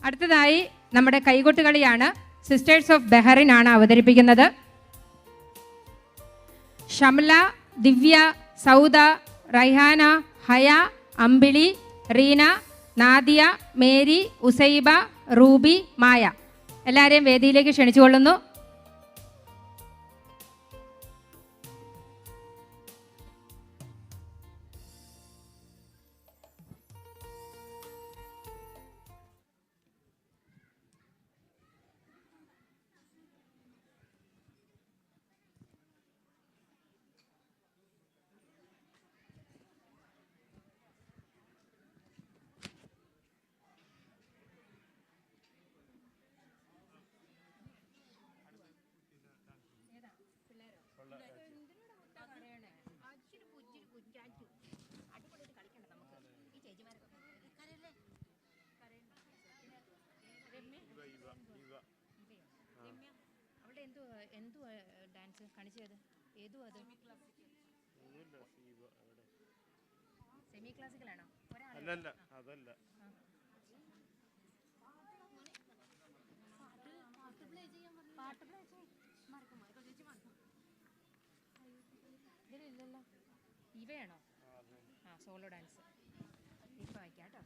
അടുത്തതായി നമ്മുടെ കൈകൊട്ടുകളിയാണ്. Sisters of Bahrain ആണ് അവതരിപ്പിക്കുന്നത്. ഷംല, ദിവ്യ, സൗദ, റൈഹാന, ഹയ, അമ്പിളി, റീന, നാദിയ, മേരി, ഉസൈബ, റൂബി, മായ എല്ലാവരെയും വേദിയിലേക്ക് ക്ഷണിച്ചുകൊള്ളുന്നു. എന്തു ഡാൻസ് കാണിച്ചത്? ഏതു അത്? സെമി ക്ലാസിക്കലാണോ? അല്ലല്ല, അതല്ല. ഇതിലില്ലല്ലോ. ഇവയാണോ? Solo dance. ഇപ്പൊ വായിക്കാട്ടോ.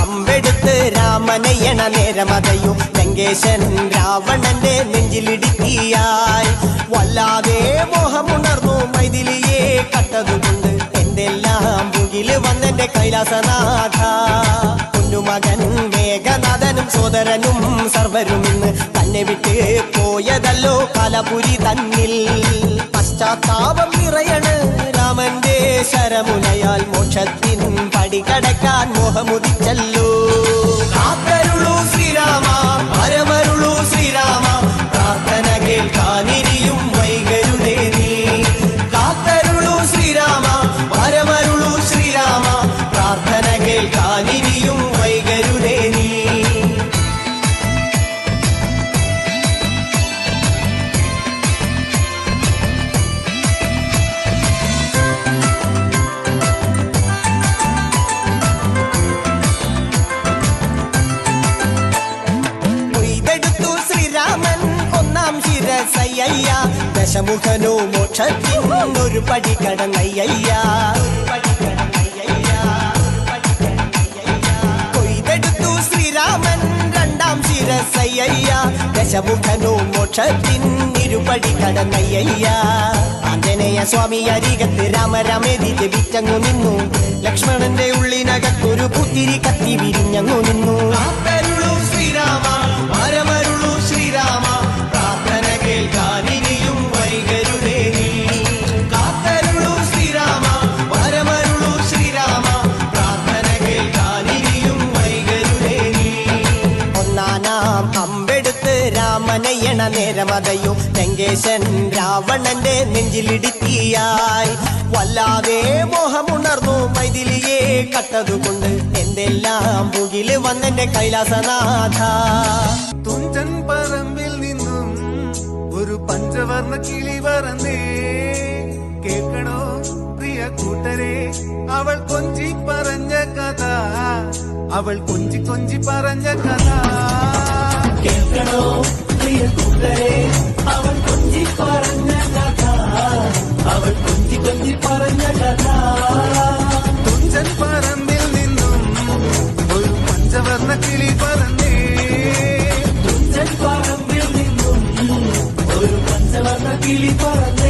അമ്പെടുത്ത് രാമനയണ നേരമതയും ലങ്കേശൻ രാവണന്റെ നെഞ്ചിലിടുക്കിയായി വല്ലാതെ മോഹമുണർന്നു മൈഥിലിയെ കട്ടതുകൊണ്ട് എന്തെല്ലാം മുകില് വന്നെന്റെ കൈലാസനാഥ. കുഞ്ഞുമകൻ മേഘനാഥനും സോദരനും സർവരും ഇന്ന് തന്നെ വിട്ട് പോയതല്ലോ കലപുരി തന്നിൽ. പശ്ചാത്താപം നിറയണ് രാമന്റെ ശരമുനയാൽ മോക്ഷത്തിൻ പടി കടക്കാൻ മോഹമുദിച്ചല്ലോ. കാത്തരുളൂ ശ്രീരാമ പരമരുളൂ ശ്രീരാമ പ്രാർത്ഥന കേൾക്കാനിരിയും വൈകരുതേ നീ. കാത്തരുളൂ ശ്രീരാമ പരമരുളൂ ശ്രീരാമ പ്രാർത്ഥന കേൾക്കാനിരിയും വൈകരുതേ നീ. ശിരസയ്യ ദശമുഖനോ മോക്ഷത്തിനൊരു പടി കടന്നയ്യ. കൊയ്തെടുത്തു ശ്രീരാമൻ രണ്ടാം ശിരസയ്യ ദശമുഖനോ മോക്ഷത്തിനിരുപടി കടന്നയ്യ. ആഞ്ജനേയ സ്വാമി അരികത്ത് രാമരാമേതി ജപിച്ചങ്ങു നിന്നു. ലക്ഷ്മണന്റെ ഉള്ളിനകത്തൊരു പുത്തിരി കത്തി വിരിഞ്ഞങ്ങു നിന്നു. കാത്തരുളൂ ശ്രീരാമ പരമരുളൂ ശ്രീരാമ പ്രാർത്ഥന കേൾക്കാനിരിയും വൈകരുതേ നീ. കാത്തരുളൂ ശ്രീരാമ പരമരുളൂ ശ്രീരാമ പ്രാർത്ഥന കേൾക്കാനിരിയും വൈകരുതേ നീ. ഒന്നാനാം അമ്പെടുത്ത് രാമനയണ നേരമതയോ ലങ്കേശൻ രാവണന്റെ നെഞ്ചിലിടുക്കിയായി. വല്ലാതെ മോഹമുണർന്നു മൈഥിലിയെ കട്ടതുകൊണ്ട് എന്തെല്ലാം പുകില് വന്നെന്റെ കൈലാസനാഥ. തുഞ്ചൻ പറമ്പിൽ നിന്നും ഒരു പഞ്ചവർണ്ണ കിളി പറന്നേ. കേൾക്കണോ പ്രിയ കൂട്ടരെ അവൾ കൊഞ്ചി പറഞ്ഞ കഥ, അവൾ കൊഞ്ചി കൊഞ്ചി പറഞ്ഞ കഥ. കേൾക്കണോ പ്രിയ കൂട്ടരെ അവൾ കൊഞ്ചി പറഞ്ഞ കഥ, അവൾ കൊഞ്ചി കൊഞ്ചി പറഞ്ഞ കഥ. തുഞ്ചൻ പറമ്പിൽ നിന്നും ഒരു പഞ്ചവർണ്ണ കിളി പറന്നേ. തുഞ്ചൻ പറമ്പിൽ നിന്നും ഒരു പഞ്ചവർണ്ണ കിളി പറന്നു.